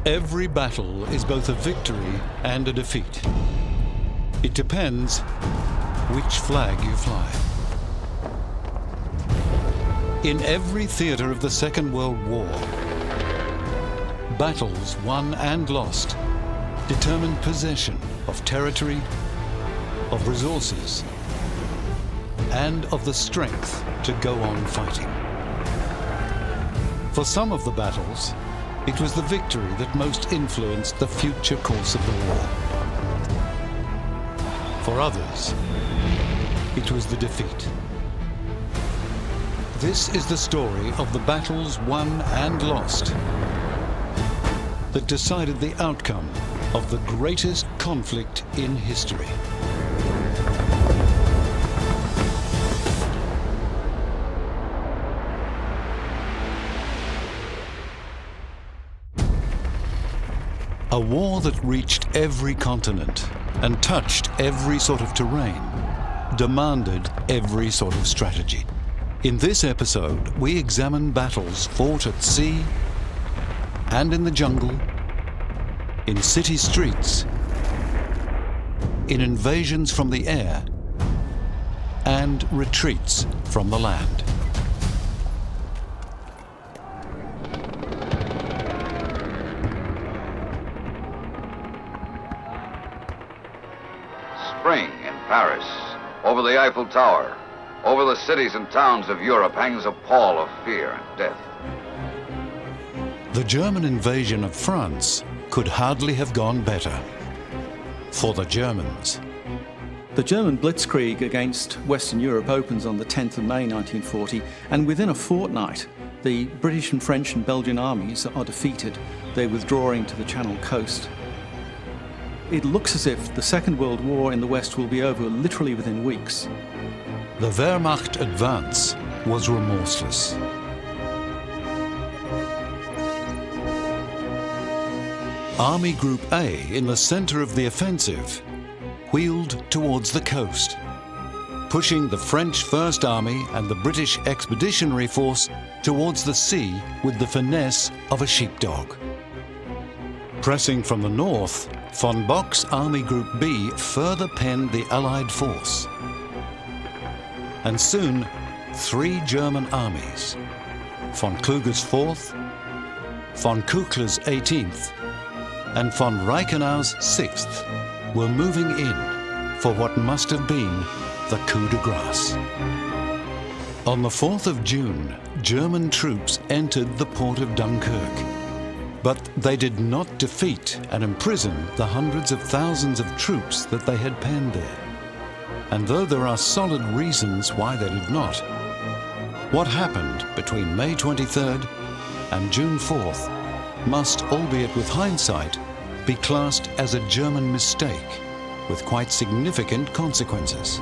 Every battle is both a victory and a defeat. It depends which flag you fly. In every theatre of the Second World War, battles won and lost determined possession of territory, of resources, and of the strength to go on fighting. For some of the battles, it was the victory that most influenced the future course of the war. For others, it was the defeat. This is the story of the battles won and lost that decided the outcome of the greatest conflict in history. A war that reached every continent and touched every sort of terrain, demanded every sort of strategy. In this episode, we examine battles fought at sea and in the jungle, in city streets, in invasions from the air, and retreats from the land. Spring in Paris, over the Eiffel Tower, over the cities and towns of Europe hangs a pall of fear and death. The German invasion of France could hardly have gone better for the Germans. The German Blitzkrieg against Western Europe opens on the 10th of May 1940, and within a fortnight, the British and French and Belgian armies are defeated. They're withdrawing to the Channel coast. It looks as if the Second World War in the West will be over literally within weeks. The Wehrmacht advance was remorseless. Army Group A, in the center of the offensive, wheeled towards the coast, pushing the French First Army and the British Expeditionary Force towards the sea with the finesse of a sheepdog. Pressing from the north, von Bock's Army Group B further penned the Allied force. And soon, 3 German armies, von Kluge's 4th, von Kuchler's 18th, and von Reichenau's 6th, were moving in for what must have been the coup de grace. On the 4th of June, German troops entered the port of Dunkirk. But they did not defeat and imprison the hundreds of thousands of troops that they had penned there. And though there are solid reasons why they did not, what happened between May 23rd and June 4th must, albeit with hindsight, be classed as a German mistake with quite significant consequences.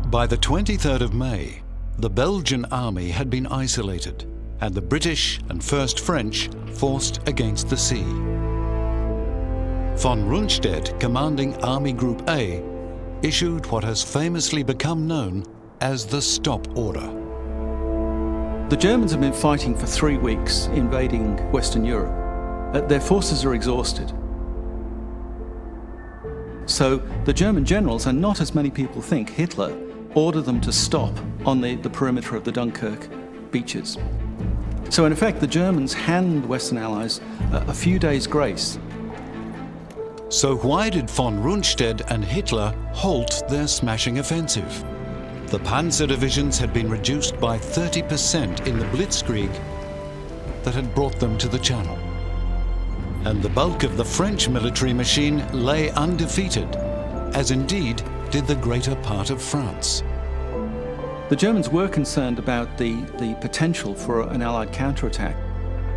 By the 23rd of May, the Belgian army had been isolated, and the British and First French forced against the sea. Von Runstedt, commanding Army Group A, issued what has famously become known as the stop order. The Germans have been fighting for 3 weeks, invading Western Europe. Their forces are exhausted. So the German generals, and not as many people think, Hitler, ordered them to stop on the perimeter of the Dunkirk beaches. So in effect, the Germans hand the Western Allies a few days' grace. So why did von Runstedt and Hitler halt their smashing offensive? The panzer divisions had been reduced by 30% in the Blitzkrieg that had brought them to the Channel. And the bulk of the French military machine lay undefeated, as indeed did the greater part of France. The Germans were concerned about the potential for an Allied counterattack.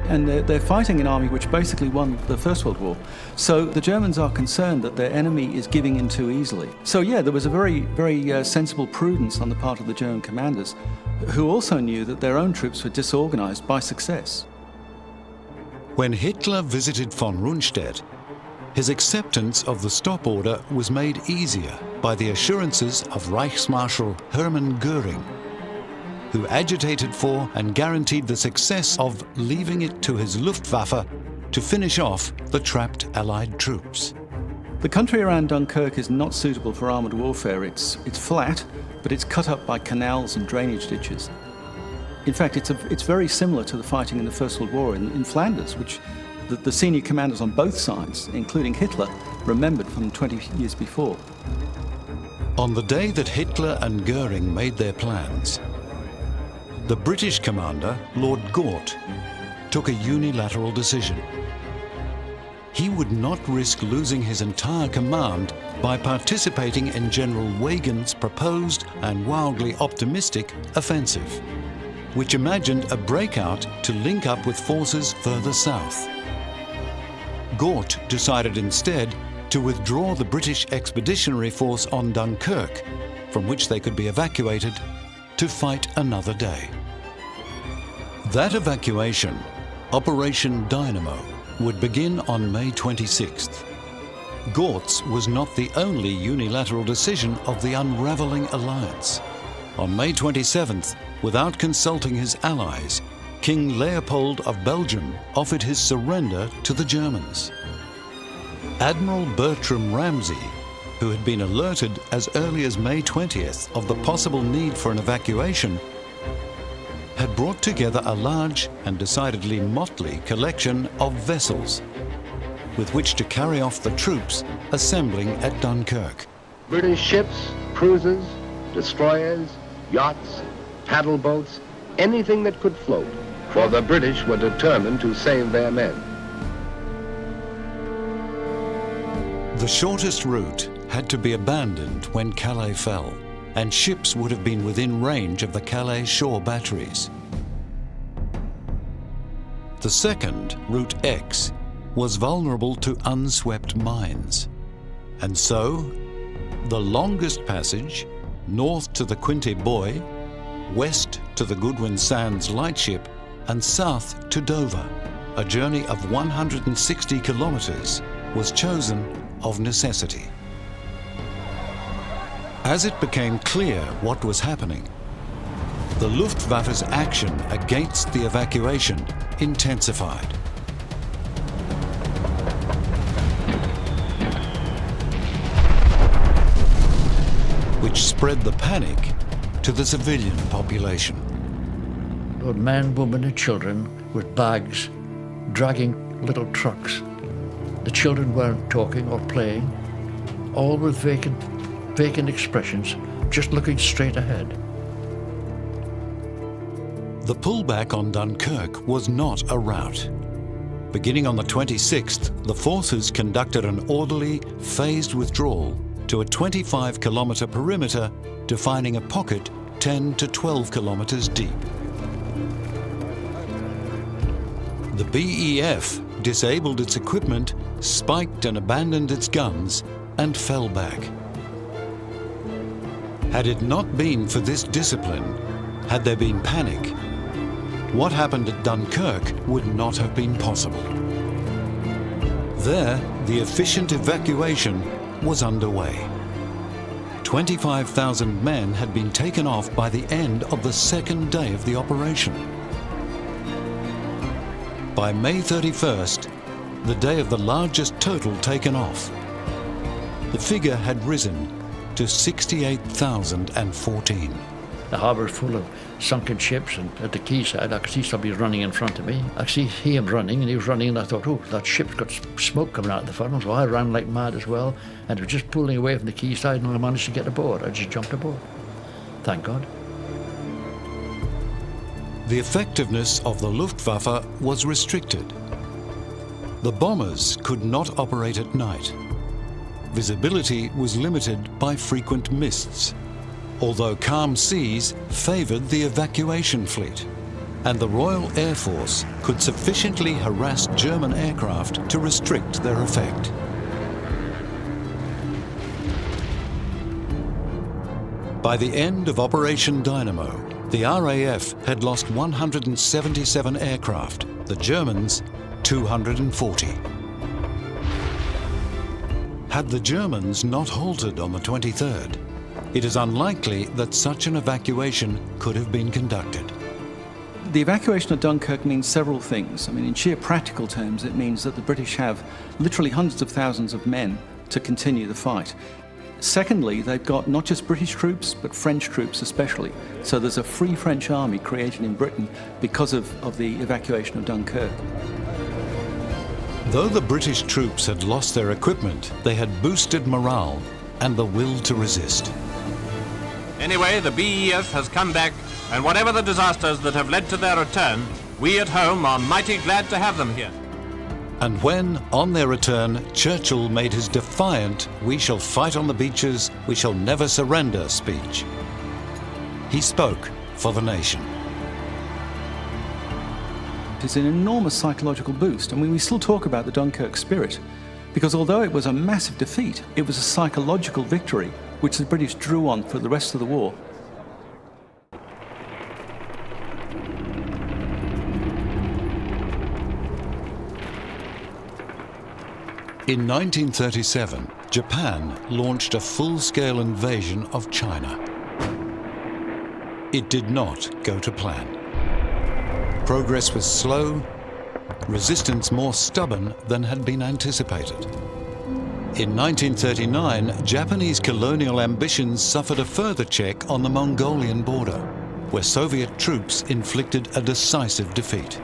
And they're fighting an army which basically won the First World War. So the Germans are concerned that their enemy is giving in too easily. So yeah, there was a very, very sensible prudence on the part of the German commanders, who also knew that their own troops were disorganized by success. When Hitler visited von Runstedt, his acceptance of the stop order was made easier by the assurances of Reichsmarshal Hermann Göring. who agitated for and guaranteed the success of leaving it to his Luftwaffe to finish off the trapped Allied troops. The country around Dunkirk is not suitable for armoured warfare. It's flat, but it's cut up by canals and drainage ditches. In fact, it's very similar to the fighting in the First World War in Flanders, which the senior commanders on both sides, including Hitler, remembered from 20 years before. On the day that Hitler and Göring made their plans, the British commander, Lord Gort, took a unilateral decision. He would not risk losing his entire command by participating in General Weygand's proposed and wildly optimistic offensive, which imagined a breakout to link up with forces further south. Gort decided instead to withdraw the British expeditionary force on Dunkirk, from which they could be evacuated, to fight another day. That evacuation, Operation Dynamo, would begin on May 26th. Gort's was not the only unilateral decision of the unravelling alliance. On May 27th, without consulting his allies, King Leopold of Belgium offered his surrender to the Germans. Admiral Bertram Ramsay, who had been alerted as early as May 20th of the possible need for an evacuation, had brought together a large and decidedly motley collection of vessels with which to carry off the troops assembling at Dunkirk. British ships, cruisers, destroyers, yachts, paddle boats, anything that could float, for the British were determined to save their men. The shortest route had to be abandoned when Calais fell, and ships would have been within range of the Calais shore batteries. The second, Route X, was vulnerable to unswept mines. And so, the longest passage, north to the Quinte Buoy, west to the Goodwin Sands lightship, and south to Dover, a journey of 160 kilometers, was chosen of necessity. As it became clear what was happening, the Luftwaffe's action against the evacuation intensified. Which spread the panic to the civilian population. Men, women and children with bags dragging little trucks. The children weren't talking or playing, all with vacant expressions, just looking straight ahead. The pullback on Dunkirk was not a rout. Beginning on the 26th, the forces conducted an orderly, phased withdrawal to a 25-kilometer perimeter, defining a pocket 10 to 12 kilometers deep. The BEF disabled its equipment, spiked and abandoned its guns, and fell back. Had it not been for this discipline, had there been panic, what happened at Dunkirk would not have been possible. There, the efficient evacuation was underway. 25,000 men had been taken off by the end of the second day of the operation. By May 31st, the day of the largest total taken off, the figure had risen to 68,014. The harbour full of sunken ships, and at the quayside I could see somebody running in front of me. I could see him running, and he was running, and I thought, oh, that ship's got smoke coming out of the funnel, so I ran like mad as well, and it was just pulling away from the quayside, and I managed to get aboard. I just jumped aboard. Thank God. The effectiveness of the Luftwaffe was restricted. The bombers could not operate at night. Visibility was limited by frequent mists, although calm seas favoured the evacuation fleet, and the Royal Air Force could sufficiently harass German aircraft to restrict their effect. By the end of Operation Dynamo, the RAF had lost 177 aircraft, the Germans 240. Had the Germans not halted on the 23rd, it is unlikely that such an evacuation could have been conducted. The evacuation of Dunkirk means several things. I mean, in sheer practical terms, it means that the British have literally hundreds of thousands of men to continue the fight. Secondly, they've got not just British troops, but French troops especially. So there's a free French army created in Britain because of the evacuation of Dunkirk. Though the British troops had lost their equipment, they had boosted morale and the will to resist. Anyway, the BEF has come back, and whatever the disasters that have led to their return, we at home are mighty glad to have them here. And when, on their return, Churchill made his defiant "we shall fight on the beaches, we shall never surrender" speech, he spoke for the nation. It's an enormous psychological boost. I mean, we still talk about the Dunkirk spirit, because although it was a massive defeat, it was a psychological victory which the British drew on for the rest of the war. In 1937, Japan launched a full-scale invasion of China. It did not go to plan. Progress was slow, resistance more stubborn than had been anticipated. In 1939, Japanese colonial ambitions suffered a further check on the Mongolian border, where Soviet troops inflicted a decisive defeat.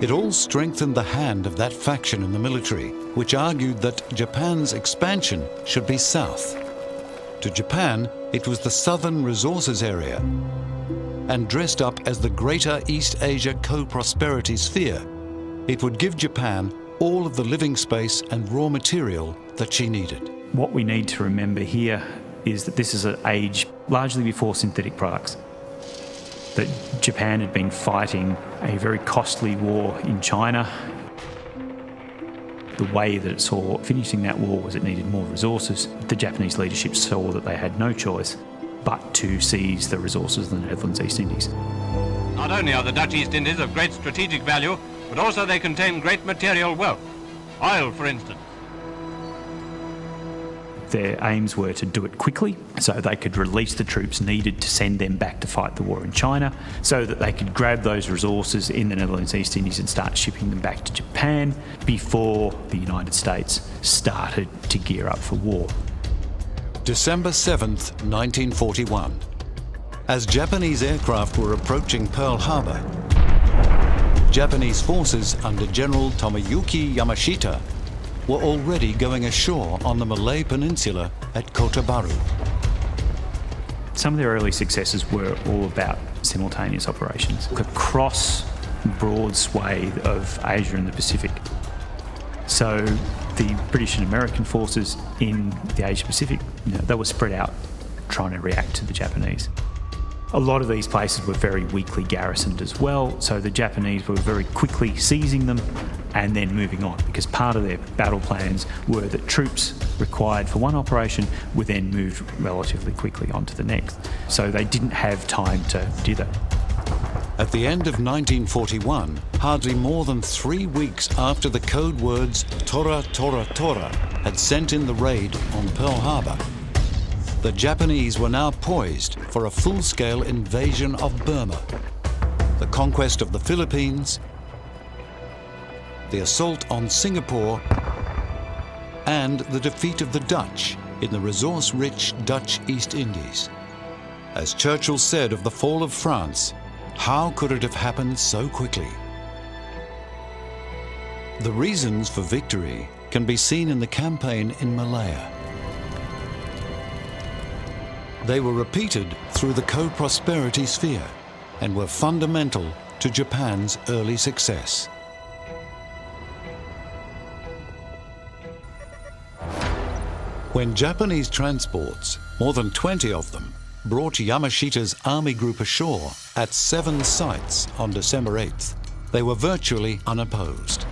It all strengthened the hand of that faction in the military, which argued that Japan's expansion should be south. To Japan, it was the southern resources area, and dressed up as the Greater East Asia Co-Prosperity Sphere, it would give Japan all of the living space and raw material that she needed. What we need to remember here is that this is an age largely before synthetic products. That Japan had been fighting a very costly war in China. The way that it saw finishing that war was it needed more resources. The Japanese leadership saw that they had no choice but to seize the resources of the Netherlands East Indies. Not only are the Dutch East Indies of great strategic value, but also they contain great material wealth. Oil, for instance. Their aims were to do it quickly so they could release the troops needed to send them back to fight the war in China, so that they could grab those resources in the Netherlands East Indies and start shipping them back to Japan before the United States started to gear up for war. December 7th, 1941. As Japanese aircraft were approaching Pearl Harbor, Japanese forces under General Tomoyuki Yamashita were already going ashore on the Malay Peninsula at Kota Baru. Some of their early successes were all about simultaneous operations across a broad swathe of Asia and the Pacific. So the British and American forces in the Asia Pacific, they were spread out trying to react to the Japanese. A lot of these places were very weakly garrisoned as well, so the Japanese were very quickly seizing them and then moving on, because part of their battle plans were that troops required for one operation were then moved relatively quickly on to the next. So they didn't have time to do that. At the end of 1941, hardly more than 3 weeks after the code words Tora, Tora, Tora had sent in the raid on Pearl Harbor, the Japanese were now poised for a full-scale invasion of Burma, the conquest of the Philippines, the assault on Singapore, and the defeat of the Dutch in the resource-rich Dutch East Indies. As Churchill said of the fall of France, how could it have happened so quickly? The reasons for victory can be seen in the campaign in Malaya. They were repeated through the co-prosperity sphere and were fundamental to Japan's early success. When Japanese transports, more than 20 of them, brought Yamashita's army group ashore at 7 sites on December 8th, they were virtually unopposed.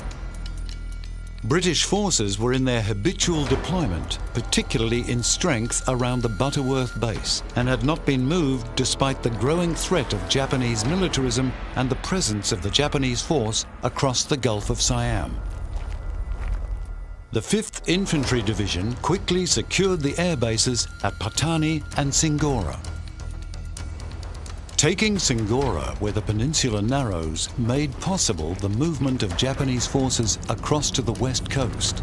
British forces were in their habitual deployment, particularly in strength around the Butterworth base, and had not been moved despite the growing threat of Japanese militarism and the presence of the Japanese force across the Gulf of Siam. The 5th Infantry Division quickly secured the air bases at Patani and Singora. Taking Singora, where the peninsula narrows, made possible the movement of Japanese forces across to the west coast.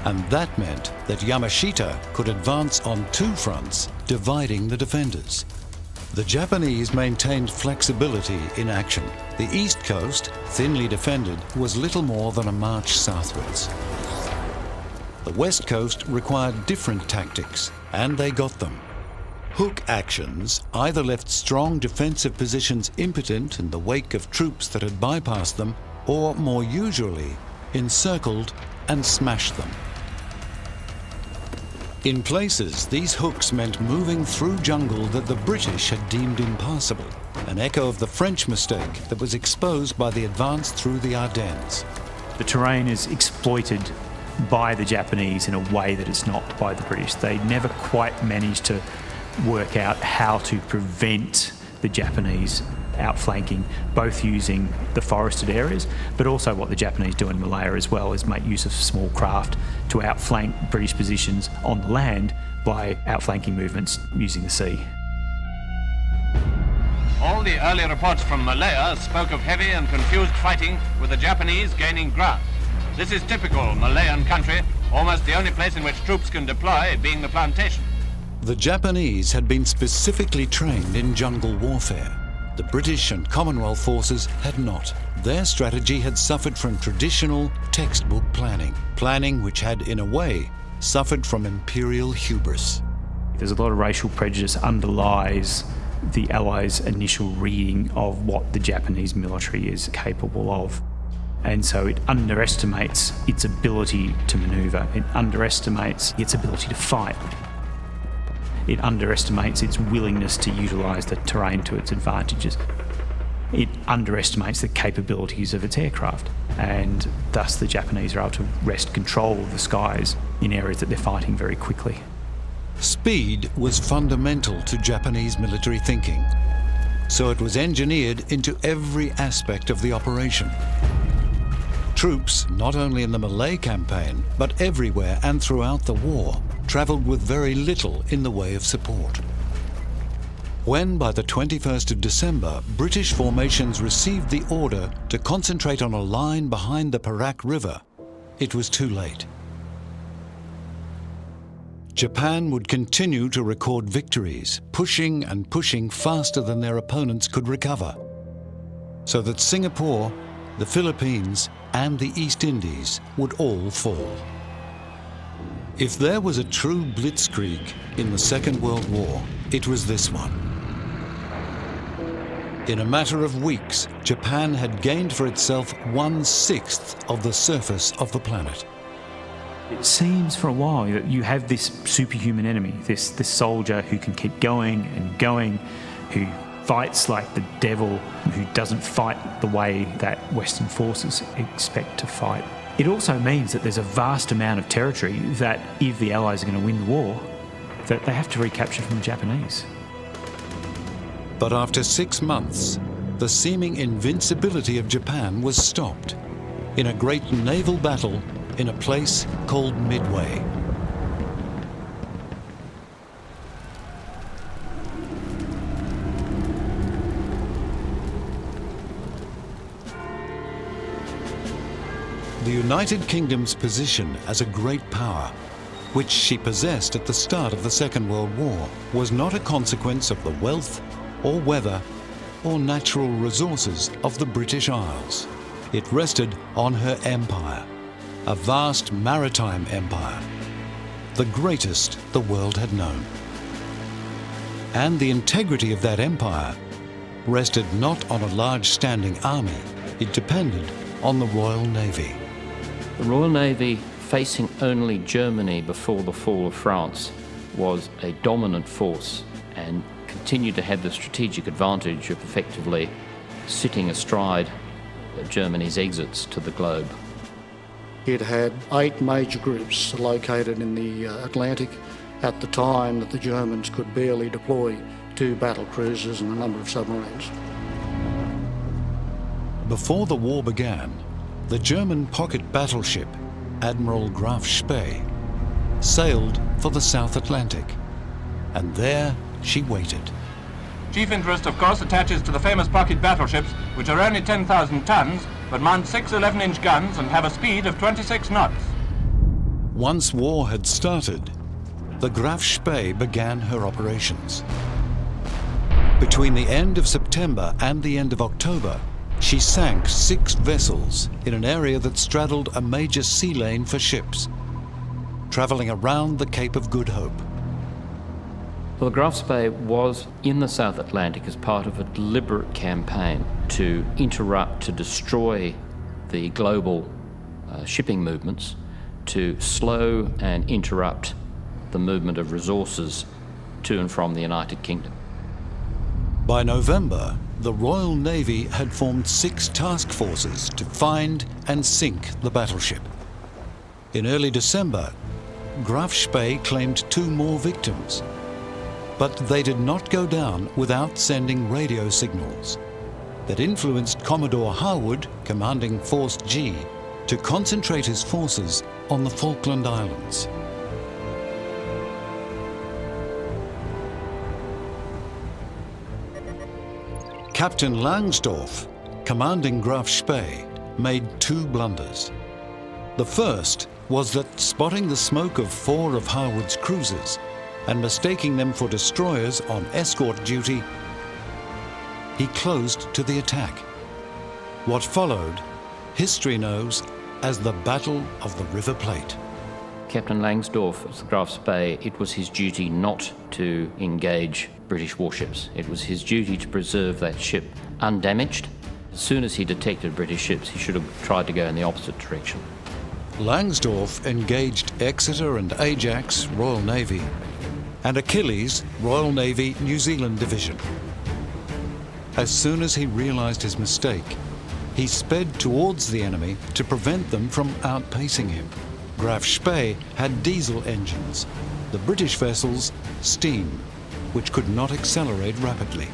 And that meant that Yamashita could advance on 2 fronts, dividing the defenders. The Japanese maintained flexibility in action. The east coast, thinly defended, was little more than a march southwards. The west coast required different tactics, and they got them. Hook actions either left strong defensive positions impotent in the wake of troops that had bypassed them, or more usually, encircled and smashed them. In places, these hooks meant moving through jungle that the British had deemed impassable, an echo of the French mistake that was exposed by the advance through the Ardennes. The terrain is exploited by the Japanese in a way that it's not by the British. They never quite managed to work out how to prevent the Japanese outflanking, both using the forested areas, but also what the Japanese do in Malaya as well is make use of small craft to outflank British positions on the land by outflanking movements using the sea. All the early reports from Malaya spoke of heavy and confused fighting with the Japanese gaining ground. This is typical Malayan country, almost the only place in which troops can deploy being the plantation. The Japanese had been specifically trained in jungle warfare. The British and Commonwealth forces had not. Their strategy had suffered from traditional textbook planning which had, in a way, suffered from imperial hubris. There's a lot of racial prejudice underlies the Allies' initial reading of what the Japanese military is capable of. And so it underestimates its ability to manoeuvre. It underestimates its ability to fight. It underestimates its willingness to utilise the terrain to its advantages. It underestimates the capabilities of its aircraft, and thus the Japanese are able to wrest control of the skies in areas that they're fighting very quickly. Speed was fundamental to Japanese military thinking, so it was engineered into every aspect of the operation. Troops, not only in the Malay campaign, but everywhere and throughout the war, travelled with very little in the way of support. When, by the 21st of December, British formations received the order to concentrate on a line behind the Perak River, it was too late. Japan would continue to record victories, pushing and pushing faster than their opponents could recover, so that Singapore, the Philippines, and the East Indies would all fall. If there was a true Blitzkrieg in the Second World War, it was this one. In a matter of weeks, Japan had gained for itself 1/6 of the surface of the planet. It seems for a while that you have this superhuman enemy, this soldier who can keep going and going, who fights like the devil, who doesn't fight the way that Western forces expect to fight. It also means that there's a vast amount of territory that, if the Allies are going to win the war, that they have to recapture from the Japanese. But after 6 months, the seeming invincibility of Japan was stopped in a great naval battle in a place called Midway. The United Kingdom's position as a great power, which she possessed at the start of the Second World War, was not a consequence of the wealth or weather or natural resources of the British Isles. It rested on her empire, a vast maritime empire, the greatest the world had known. And the integrity of that empire rested not on a large standing army, it depended on the Royal Navy. The Royal Navy, facing only Germany before the fall of France, was a dominant force and continued to have the strategic advantage of effectively sitting astride Germany's exits to the globe. It had 8 major groups located in the Atlantic at the time that the Germans could barely deploy 2 battle cruisers and a number of submarines. Before the war began, the German pocket battleship Admiral Graf Spee, sailed for the South Atlantic, and there she waited. Chief interest, of course, attaches to the famous pocket battleships, which are only 10,000 tons, but mount 6 11-inch guns and have a speed of 26 knots. Once war had started, the Graf Spee began her operations. Between the end of September and the end of October, she sank 6 vessels in an area that straddled a major sea lane for ships, travelling around the Cape of Good Hope. Well, the Graf Spee was in the South Atlantic as part of a deliberate campaign to interrupt, to destroy the global shipping movements, to slow and interrupt the movement of resources to and from the United Kingdom. By November, the Royal Navy had formed 6 task forces to find and sink the battleship. In early December, Graf Spee claimed 2 more victims, but they did not go down without sending radio signals that influenced Commodore Harwood, commanding Force G, to concentrate his forces on the Falkland Islands. Captain Langsdorff, commanding Graf Spee, made 2 blunders. The first was that, spotting the smoke of 4 of Harwood's cruisers and mistaking them for destroyers on escort duty, he closed to the attack. What followed, history knows as the Battle of the River Plate. Captain Langsdorff of the Graf Spee, it was his duty not to engage British warships. It was his duty to preserve that ship undamaged. As soon as he detected British ships, he should have tried to go in the opposite direction. Langsdorff engaged Exeter and Ajax, Royal Navy, and Achilles, Royal Navy, New Zealand Division. As soon as he realised his mistake, he sped towards the enemy to prevent them from outpacing him. Graf Spee had diesel engines, the British vessels steam, which could not accelerate rapidly.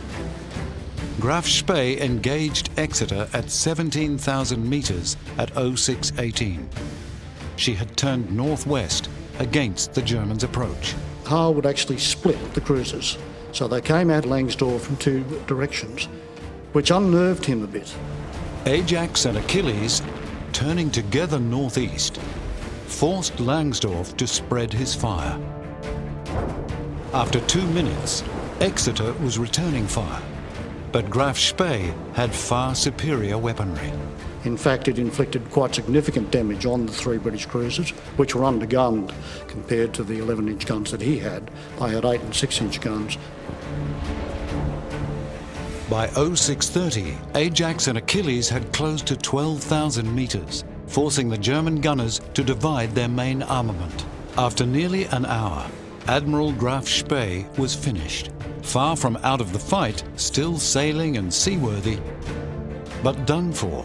Graf Spee engaged Exeter at 17,000 metres at 0618. She had turned northwest against the Germans' approach. Harwood actually split the cruisers, so they came at Langsdorff from 2 directions, which unnerved him a bit. Ajax and Achilles, turning together northeast, forced Langsdorff to spread his fire. After 2 minutes, Exeter was returning fire, but Graf Spee had far superior weaponry. In fact, it inflicted quite significant damage on the 3 British cruisers, which were undergunned compared to the 11-inch guns that he had. They had 8 and 6-inch guns. By 0630, Ajax and Achilles had closed to 12,000 metres, forcing the German gunners to divide their main armament. After nearly an hour, Admiral Graf Spee was finished, far from out of the fight, still sailing and seaworthy, but done for,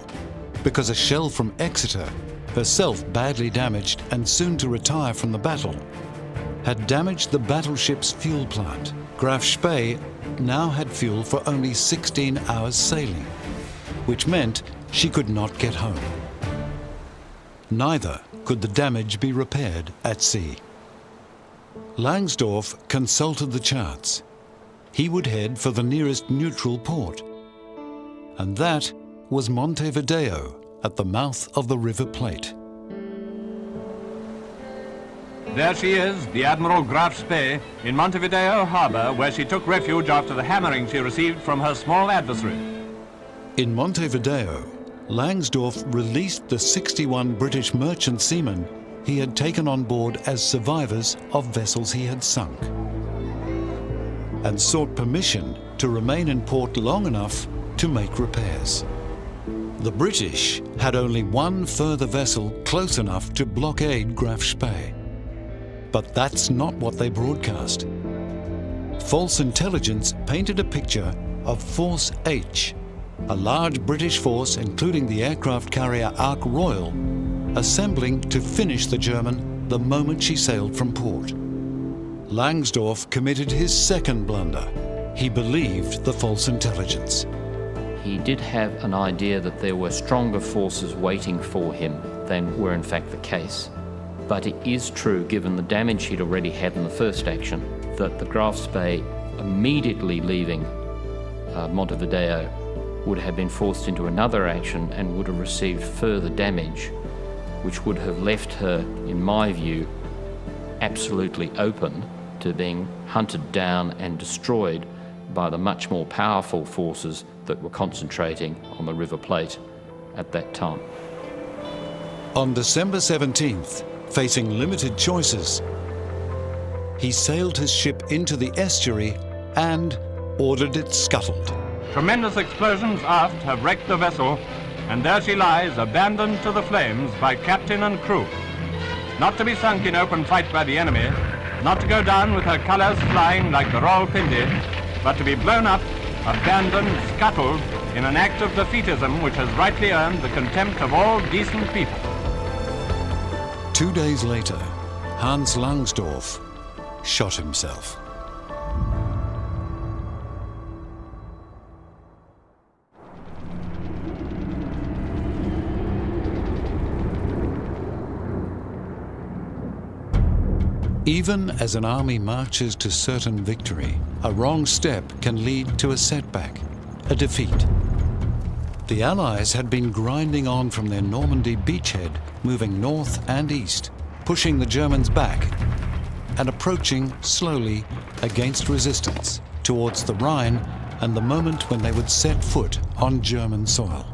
because a shell from Exeter, herself badly damaged and soon to retire from the battle, had damaged the battleship's fuel plant. Graf Spee now had fuel for only 16 hours sailing, which meant she could not get home. Neither could the damage be repaired at sea. Langsdorff consulted the charts. He would head for the nearest neutral port, and that was Montevideo at the mouth of the River Plate. There she is, the Admiral Graf Spee, in Montevideo harbour, where she took refuge after the hammering she received from her small adversary. In Montevideo, Langsdorff released the 61 British merchant seamen he had taken on board as survivors of vessels he had sunk, and sought permission to remain in port long enough to make repairs. The British had only 1 further vessel close enough to blockade Graf Spee. But that's not what they broadcast. False intelligence painted a picture of Force H, a large British force including the aircraft carrier Ark Royal, assembling to finish the German the moment she sailed from port. Langsdorff committed his second blunder. He believed the false intelligence. He did have an idea that there were stronger forces waiting for him than were in fact the case. But it is true, given the damage he'd already had in the first action, that the Graf Spee immediately leaving Montevideo would have been forced into another action and would have received further damage, which would have left her, in my view, absolutely open to being hunted down and destroyed by the much more powerful forces that were concentrating on the River Plate at that time. On December 17th, facing limited choices, he sailed his ship into the estuary and ordered it scuttled. Tremendous explosions aft have wrecked the vessel, and there she lies, abandoned to the flames by captain and crew. Not to be sunk in open fight by the enemy, not to go down with her colours flying like the Rawalpindi, but to be blown up, abandoned, scuttled, in an act of defeatism which has rightly earned the contempt of all decent people. 2 days later, Hans Langsdorff shot himself. Even as an army marches to certain victory, a wrong step can lead to a setback, a defeat. The Allies had been grinding on from their Normandy beachhead, moving north and east, pushing the Germans back and approaching slowly against resistance towards the Rhine and the moment when they would set foot on German soil.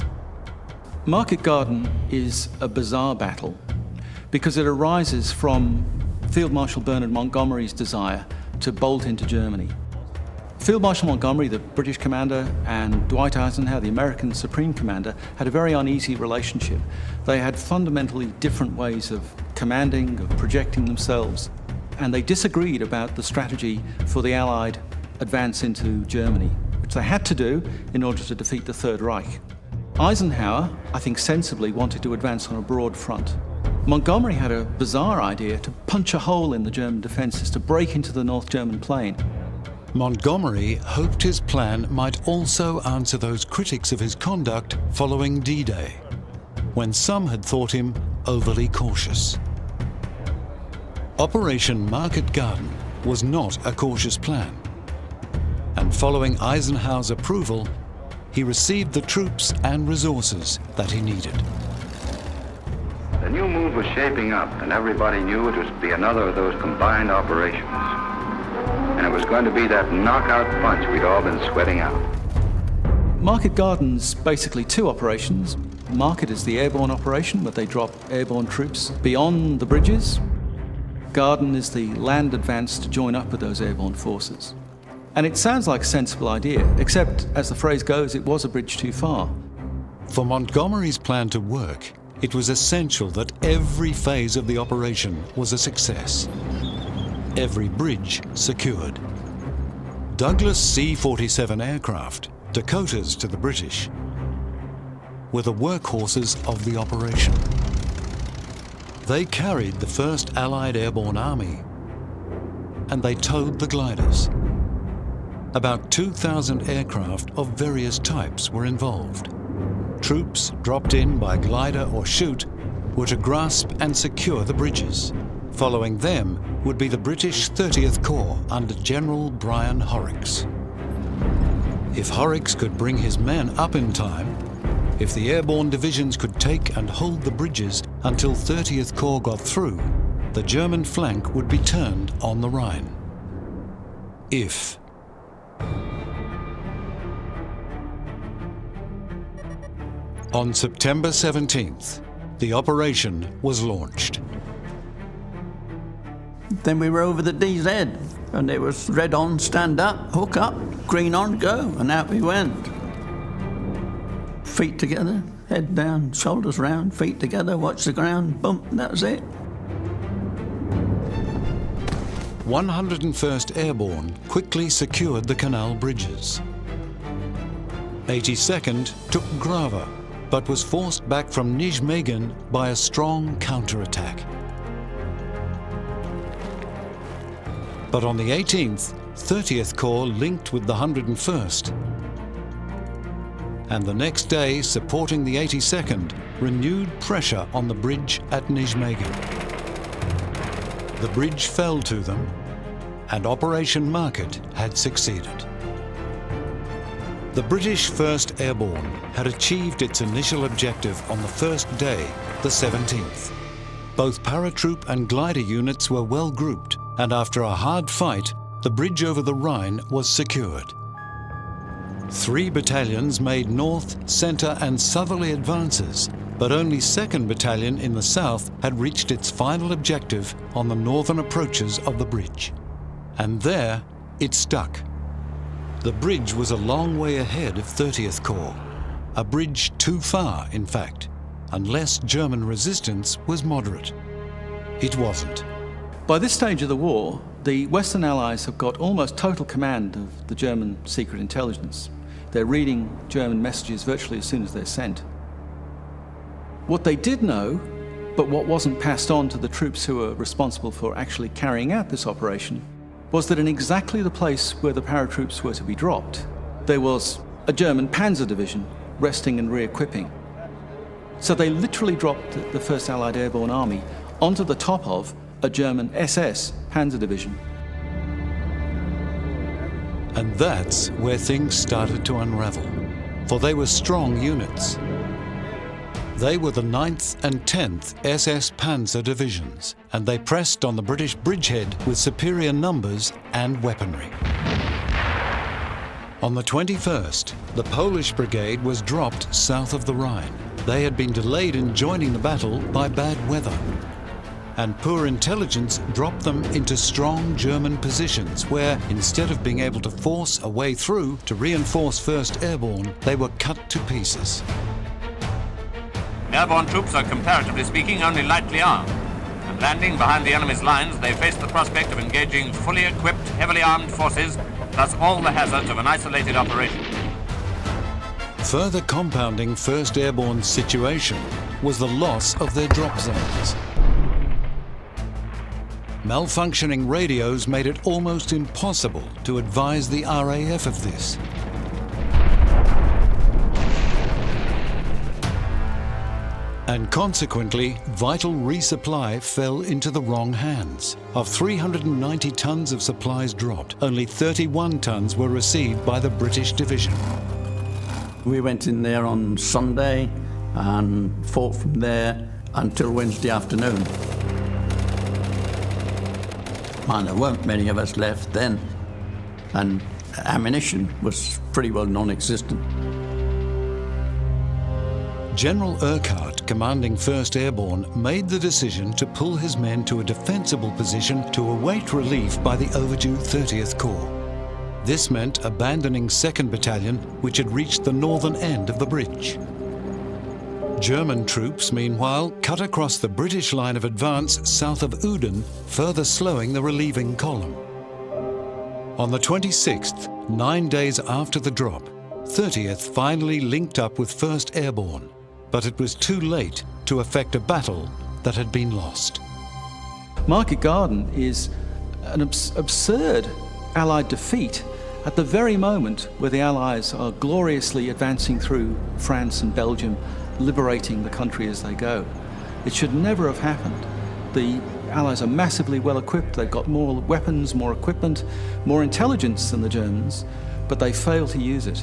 Market Garden is a bizarre battle because it arises from Field Marshal Bernard Montgomery's desire to bolt into Germany. Field Marshal Montgomery, the British commander, and Dwight Eisenhower, the American Supreme Commander, had a very uneasy relationship. They had fundamentally different ways of commanding, of projecting themselves, and they disagreed about the strategy for the Allied advance into Germany, which they had to do in order to defeat the Third Reich. Eisenhower, I think sensibly, wanted to advance on a broad front. Montgomery had a bizarre idea to punch a hole in the German defences, to break into the North German plain. Montgomery hoped his plan might also answer those critics of his conduct following D-Day, when some had thought him overly cautious. Operation Market Garden was not a cautious plan, and following Eisenhower's approval, he received the troops and resources that he needed. The new move was shaping up, and everybody knew it was to be another of those combined operations. And it was going to be that knockout punch we'd all been sweating out. Market Garden's basically two operations. Market is the airborne operation, where they drop airborne troops beyond the bridges. Garden is the land advance to join up with those airborne forces. And it sounds like a sensible idea, except, as the phrase goes, it was a bridge too far. For Montgomery's plan to work, it was essential that every phase of the operation was a success. Every bridge secured. Douglas C-47 aircraft, Dakotas to the British, were the workhorses of the operation. They carried the first Allied airborne army, and they towed the gliders. About 2,000 aircraft of various types were involved. Troops dropped in by glider or chute were to grasp and secure the bridges. Following them would be the British 30th Corps under General Brian Horrocks. If Horrocks could bring his men up in time, if the airborne divisions could take and hold the bridges until 30th Corps got through, the German flank would be turned on the Rhine. If. On September 17th, the operation was launched. Then we were over the DZ, and it was red on, stand up, hook up, green on, go, and out we went. Feet together, head down, shoulders round, feet together, watch the ground, bump, that was it. 101st Airborne quickly secured the canal bridges. 82nd took Grava, but was forced back from Nijmegen by a strong counterattack. But on the 18th, 30th Corps linked with the 101st. and the next day, supporting the 82nd, renewed pressure on the bridge at Nijmegen. The bridge fell to them, and Operation Market had succeeded. The British 1st Airborne had achieved its initial objective on the first day, the 17th. Both paratroop and glider units were well grouped, and after a hard fight, the bridge over the Rhine was secured. 3 battalions made north, centre and southerly advances, but only 2nd Battalion in the south had reached its final objective on the northern approaches of the bridge. And there it stuck. The bridge was a long way ahead of 30th Corps. A bridge too far, in fact, unless German resistance was moderate. It wasn't. By this stage of the war, the Western Allies have got almost total command of the German secret intelligence. They're reading German messages virtually as soon as they're sent. What they did know, but what wasn't passed on to the troops who were responsible for actually carrying out this operation, was that in exactly the place where the paratroops were to be dropped, there was a German panzer division resting and re-equipping. So they literally dropped the 1st Allied Airborne Army onto the top of a German SS panzer division. And that's where things started to unravel, for they were strong units. They were the 9th and 10th SS Panzer Divisions, and they pressed on the British bridgehead with superior numbers and weaponry. On the 21st, the Polish brigade was dropped south of the Rhine. They had been delayed in joining the battle by bad weather. And poor intelligence dropped them into strong German positions where, instead of being able to force a way through to reinforce 1st Airborne, they were cut to pieces. Airborne troops are, comparatively speaking, only lightly armed, and landing behind the enemy's lines, they face the prospect of engaging fully equipped, heavily armed forces, thus all the hazards of an isolated operation. Further compounding 1st Airborne's situation was the loss of their drop zones. Malfunctioning radios made it almost impossible to advise the RAF of this. And consequently, vital resupply fell into the wrong hands. Of 390 tons of supplies dropped, only 31 tons were received by the British division. We went in there on Sunday and fought from there until Wednesday afternoon. And there weren't many of us left then, and ammunition was pretty well non-existent. General Urquhart, commanding 1st Airborne, made the decision to pull his men to a defensible position to await relief by the overdue 30th Corps. This meant abandoning 2nd Battalion, which had reached the northern end of the bridge. German troops, meanwhile, cut across the British line of advance south of Uden, further slowing the relieving column. On the 26th, 9 days after the drop, 30th finally linked up with 1st Airborne, but it was too late to effect a battle that had been lost. Market Garden is an absurd Allied defeat at the very moment where the Allies are gloriously advancing through France and Belgium, liberating the country as they go. It should never have happened. The Allies are massively well equipped, they've got more weapons, more equipment, more intelligence than the Germans, but they fail to use it.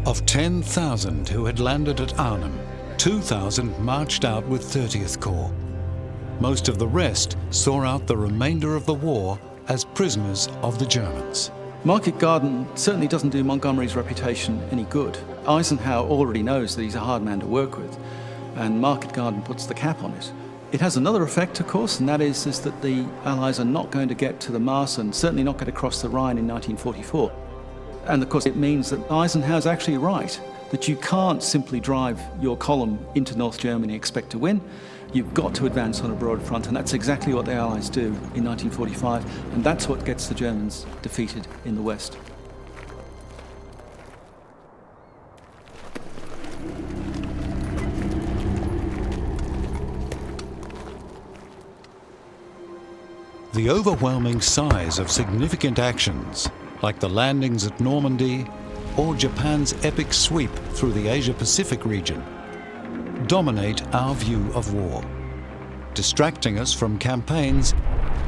Of 10,000 who had landed at Arnhem, 2,000 marched out with 30th Corps. Most of the rest saw out the remainder of the war as prisoners of the Germans. Market Garden certainly doesn't do Montgomery's reputation any good. Eisenhower already knows that he's a hard man to work with, and Market Garden puts the cap on it. It has another effect, of course, and that is that the Allies are not going to get to the Maas and certainly not get across the Rhine in 1944. And of course it means that Eisenhower's actually right, that you can't simply drive your column into North Germany and expect to win. You've got to advance on a broad front, and that's exactly what the Allies do in 1945, and that's what gets the Germans defeated in the West. The overwhelming size of significant actions, like the landings at Normandy, or Japan's epic sweep through the Asia-Pacific region, dominate our view of war, distracting us from campaigns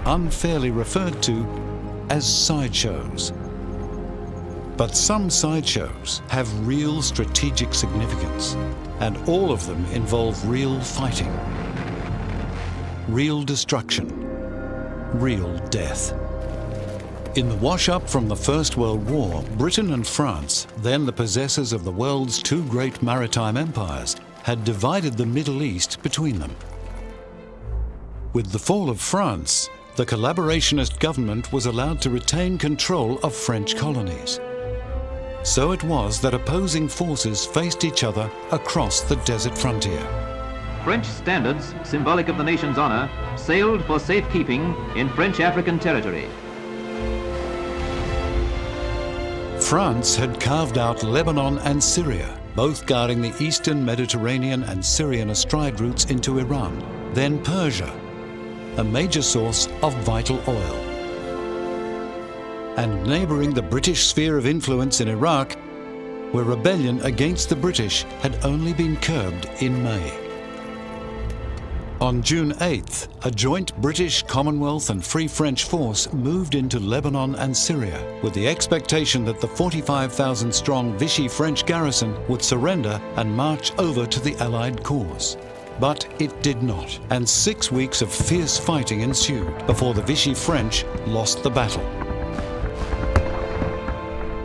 unfairly referred to as sideshows. But some sideshows have real strategic significance, and all of them involve real fighting, real destruction, real death. In the wash-up from the First World War, Britain and France, then the possessors of the world's two great maritime empires, had divided the Middle East between them. With the fall of France, the collaborationist government was allowed to retain control of French colonies. So it was that opposing forces faced each other across the desert frontier. French standards, symbolic of the nation's honor, sailed for safekeeping in French African territory. France had carved out Lebanon and Syria, both guarding the eastern Mediterranean and Syrian astride routes into Iran, then Persia, a major source of vital oil. And neighbouring the British sphere of influence in Iraq, where rebellion against the British had only been curbed in May. On June 8th, a joint British, Commonwealth and Free French force moved into Lebanon and Syria with the expectation that the 45,000-strong Vichy French garrison would surrender and march over to the Allied cause. But it did not, and 6 weeks of fierce fighting ensued before the Vichy French lost the battle.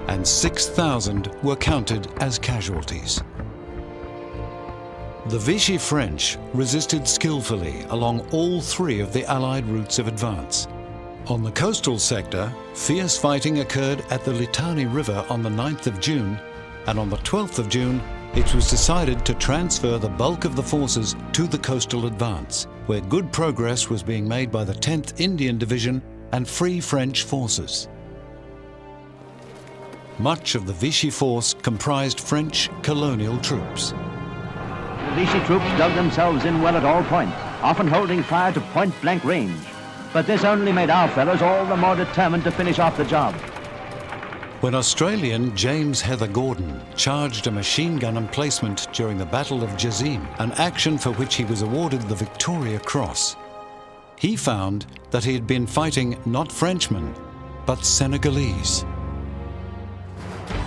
And 6,000 were counted as casualties. The Vichy French resisted skillfully along all three of the Allied routes of advance. On the coastal sector, fierce fighting occurred at the Litani River on the 9th of June, and on the 12th of June, it was decided to transfer the bulk of the forces to the coastal advance, where good progress was being made by the 10th Indian Division and Free French forces. Much of the Vichy force comprised French colonial troops. The Vichy troops dug themselves in well at all points, often holding fire to point-blank range. But this only made our fellows all the more determined to finish off the job. When Australian James Heather Gordon charged a machine gun emplacement during the Battle of Jazim, an action for which he was awarded the Victoria Cross, he found that he had been fighting not Frenchmen, but Senegalese.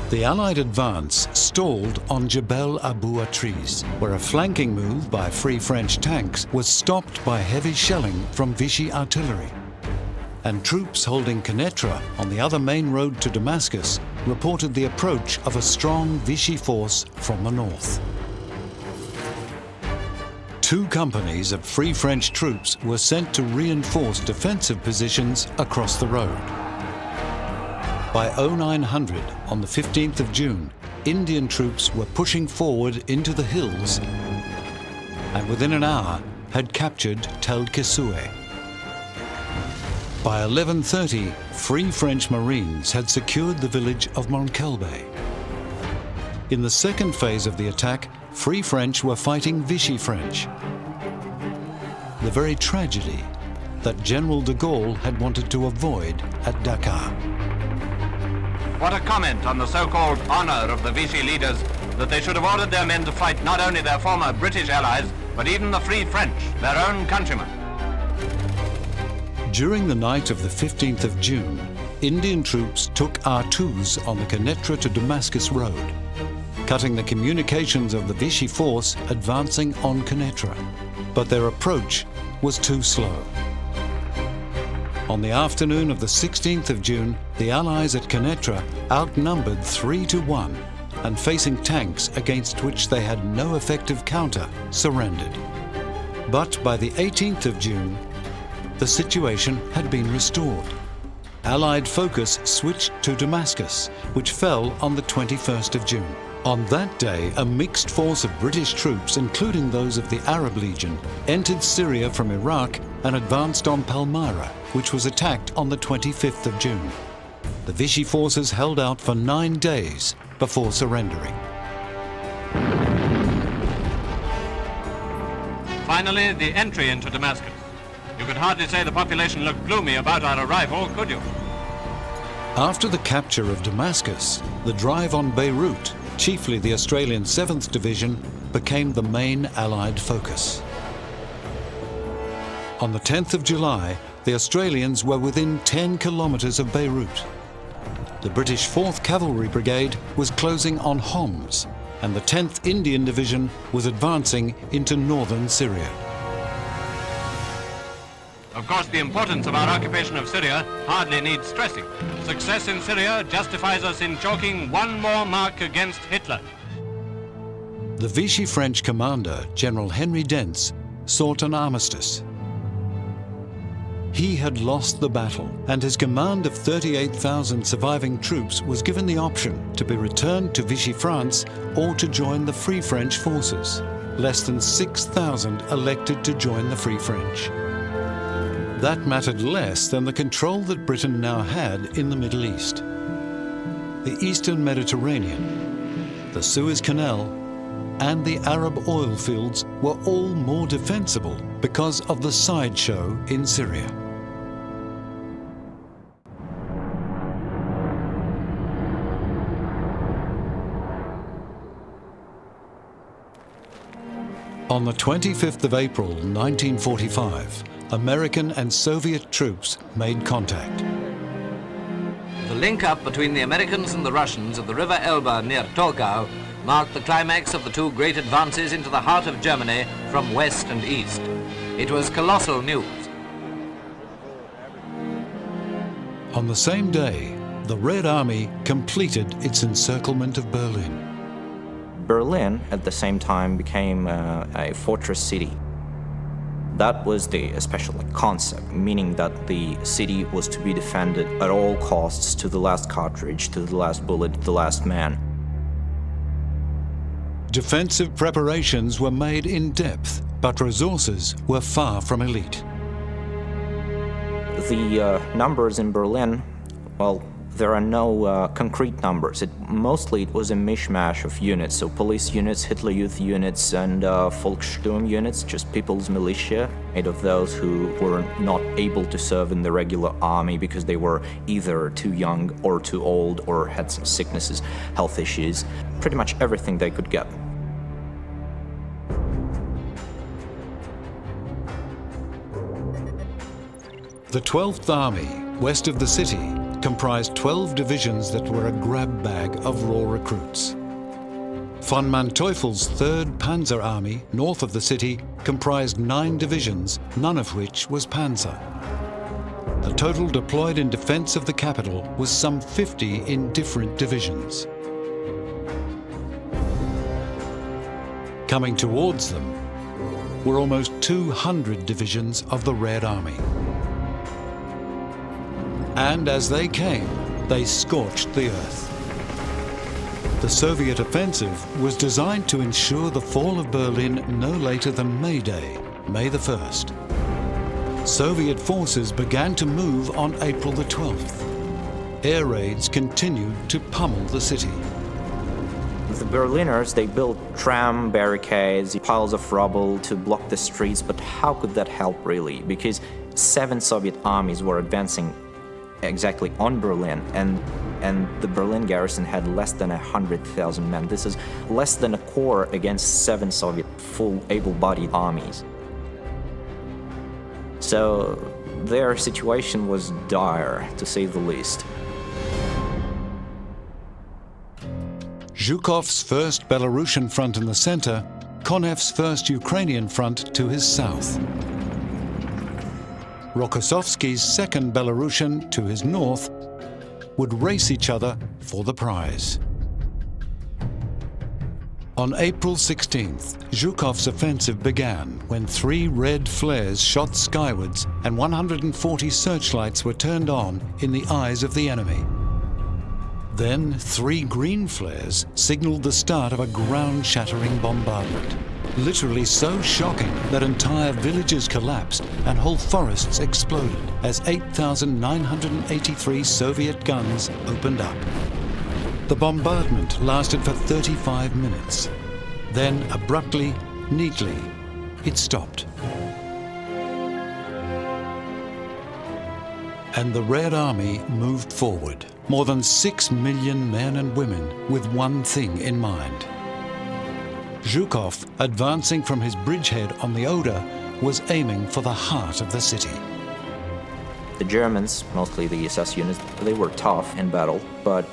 The Allied advance stalled on Jebel Abu Atris, where a flanking move by Free French tanks was stopped by heavy shelling from Vichy artillery. And troops holding Quneitra on the other main road to Damascus reported the approach of a strong Vichy force from the north. 2 companies of Free French troops were sent to reinforce defensive positions across the road. By 0900 on the 15th of June, Indian troops were pushing forward into the hills and within an hour had captured Tel Kisue. By 11:30, Free French Marines had secured the village of Montkelbey. In the second phase of the attack, Free French were fighting Vichy French. The very tragedy that General de Gaulle had wanted to avoid at Dakar. What a comment on the so-called honor of the Vichy leaders that they should have ordered their men to fight not only their former British allies, but even the Free French, their own countrymen. During the night of the 15th of June, Indian troops took R2s on the Quneitra to Damascus road, cutting the communications of the Vichy force advancing on Quneitra. But their approach was too slow. On the afternoon of the 16th of June, the Allies at Quneitra, outnumbered 3-1 and facing tanks against which they had no effective counter, surrendered. But by the 18th of June, the situation had been restored. Allied focus switched to Damascus, which fell on the 21st of June. On that day, a mixed force of British troops, including those of the Arab Legion, entered Syria from Iraq and advanced on Palmyra, which was attacked on the 25th of June. The Vichy forces held out for 9 days before surrendering. Finally, the entry into Damascus. You could hardly say the population looked gloomy about our arrival, could you? After the capture of Damascus, the drive on Beirut, chiefly the Australian 7th Division, became the main Allied focus. On the 10th of July, the Australians were within 10 kilometres of Beirut. The British 4th Cavalry Brigade was closing on Homs, and the 10th Indian Division was advancing into northern Syria. Of course, the importance of our occupation of Syria hardly needs stressing. Success in Syria justifies us in chalking one more mark against Hitler. The Vichy French commander, General Henry Dentz, sought an armistice. He had lost the battle, and his command of 38,000 surviving troops was given the option to be returned to Vichy France or to join the Free French forces. Less than 6,000 elected to join the Free French. That mattered less than the control that Britain now had in the Middle East. The Eastern Mediterranean, the Suez Canal, and the Arab oil fields were all more defensible because of the sideshow in Syria. On the 25th of April 1945, American and Soviet troops made contact. The link-up between the Americans and the Russians at the River Elbe near Torgau marked the climax of the two great advances into the heart of Germany from west and east. It was colossal news. On the same day, the Red Army completed its encirclement of Berlin. Berlin, at the same time, became a fortress city. That was the special concept, meaning that the city was to be defended at all costs, to the last cartridge, to the last bullet, the last man. Defensive preparations were made in depth, but resources were far from elite. The numbers in Berlin, well, there are no concrete numbers. Mostly it was a mishmash of units, so police units, Hitler Youth units, and Volkssturm units, just people's militia, made of those who were not able to serve in the regular army because they were either too young or too old or had some sicknesses, health issues, pretty much everything they could get. The 12th Army, west of the city, comprised 12 divisions that were a grab bag of raw recruits. Von Manteuffel's 3rd Panzer Army, north of the city, comprised 9 divisions, none of which was Panzer. The total deployed in defense of the capital was some 50 in different divisions. Coming towards them were almost 200 divisions of the Red Army. And as they came, they scorched the earth. The Soviet offensive was designed to ensure the fall of Berlin no later than May Day, May the 1st. Soviet forces began to move on April the 12th. Air raids continued to pummel the city. The Berliners, they built tram barricades, piles of rubble to block the streets, but how could that help really? Because 7 Soviet armies were advancing exactly on Berlin, and the Berlin garrison had less than 100,000 men. This is less than a corps against 7 Soviet full able-bodied armies. So their situation was dire, to say the least. Zhukov's 1st Belarusian front in the center, Konev's 1st Ukrainian front to his south. Rokossovsky's 2nd Belarusian to his north would race each other for the prize. On April 16th, Zhukov's offensive began when 3 red flares shot skywards and 140 searchlights were turned on in the eyes of the enemy. Then 3 green flares signaled the start of a ground-shattering bombardment. Literally so shocking that entire villages collapsed and whole forests exploded as 8,983 Soviet guns opened up. The bombardment lasted for 35 minutes. Then, abruptly, neatly, it stopped. And the Red Army moved forward. more than 6 million men and women with one thing in mind. Zhukov, advancing from his bridgehead on the Oder, was aiming for the heart of the city. The Germans, mostly the SS units, they were tough in battle, but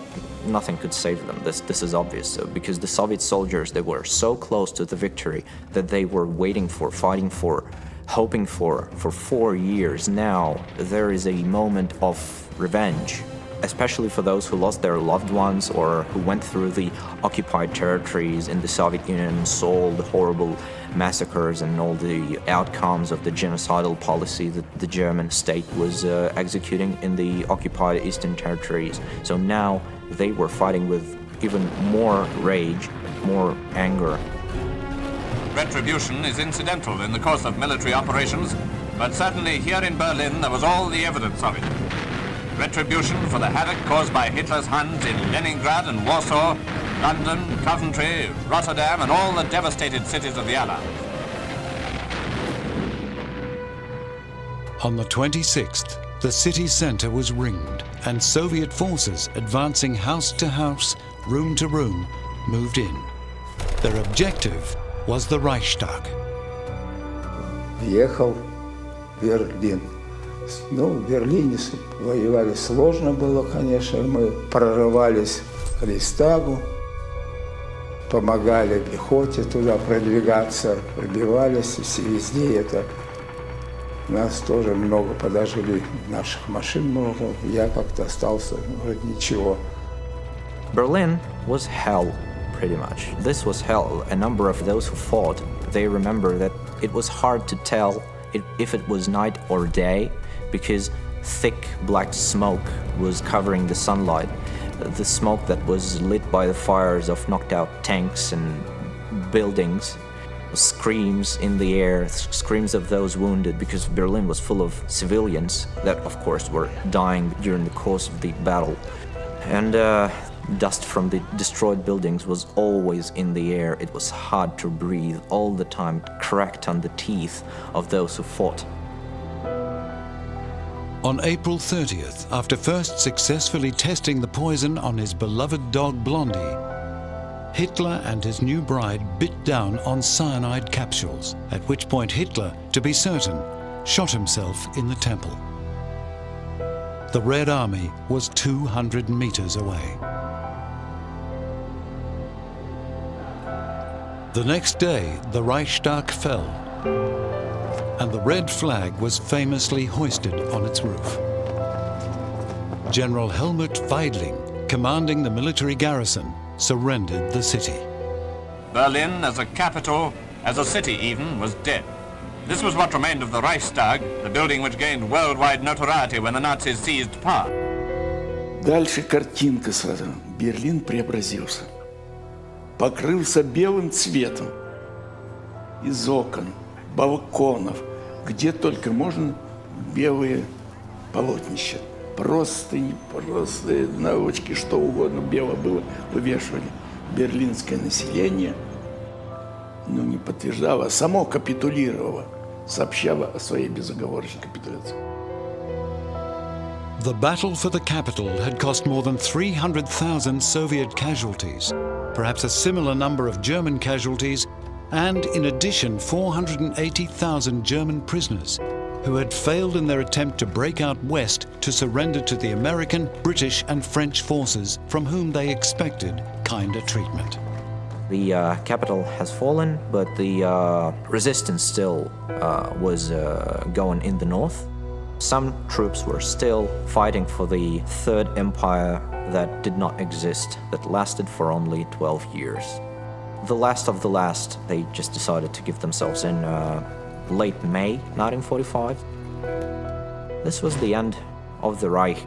nothing could save them. This is obvious, because the Soviet soldiers, they were so close to the victory that they were waiting for, fighting for, hoping for 4 years. Now there is a moment of revenge, especially for those who lost their loved ones or who went through the occupied territories in the Soviet Union and saw the horrible massacres and all the outcomes of the genocidal policy that the German state was executing in the occupied Eastern territories. So now they were fighting with even more rage, more anger. Retribution is incidental in the course of military operations, but certainly here in Berlin there was all the evidence of it. Retribution for the havoc caused by Hitler's Huns in Leningrad and Warsaw, London, Coventry, Rotterdam, and all the devastated cities of the Allies. On the 26th, the city centre was ringed, and Soviet forces advancing house to house, room to room, moved in. Their objective was the Reichstag. Въехал в Берлин. Ну, в Берлине воевали сложно было, конечно. Мы прорывались к Рейхстагу, помогали пехоте туда продвигаться, пробивались, и везде это. Нас тоже много подожгли, наших машин много. Я как-то остался, вроде ничего. Berlin was hell, pretty much. This was hell. A number of those who fought, they remember that it was hard to tell if it was night or day, because thick black smoke was covering the sunlight. The smoke that was lit by the fires of knocked out tanks and buildings. Screams in the air, screams of those wounded, because Berlin was full of civilians that, of course, were dying during the course of the battle. And dust from the destroyed buildings was always in the air. It was hard to breathe all the time. It cracked on the teeth of those who fought. On April 30th, after first successfully testing the poison on his beloved dog Blondie, Hitler and his new bride bit down on cyanide capsules, at which point Hitler, to be certain, shot himself in the temple. The Red Army was 200 meters away. The next day, the Reichstag fell, and the red flag was famously hoisted on its roof. General Helmut Weidling, commanding the military garrison, surrendered the city. Berlin as a capital, as a city even, was dead. This was what remained of the Reichstag, the building which gained worldwide notoriety when the Nazis seized power. Дальше картинка сразу. Берлин преобразился. Покрылся белым цветом. Из окон, балконов, где только можно, белые полотнища. Простыни, наволочки, что угодно белое было, вывешивали. Берлинское население, но не подтверждало, само капитулировало, сообщало о своей безоговорочной капитуляции. The battle for the capital had cost more than 300,000 Soviet casualties, perhaps a similar number of German casualties, and in addition 480,000 German prisoners who had failed in their attempt to break out west to surrender to the American, British and French forces from whom they expected kinder treatment. The capital has fallen, but the resistance still was going in the north. Some troops were still fighting for the Third Empire that did not exist, that lasted for only 12 years. The last of the last, they just decided to give themselves in late May 1945. This was the end of the Reich.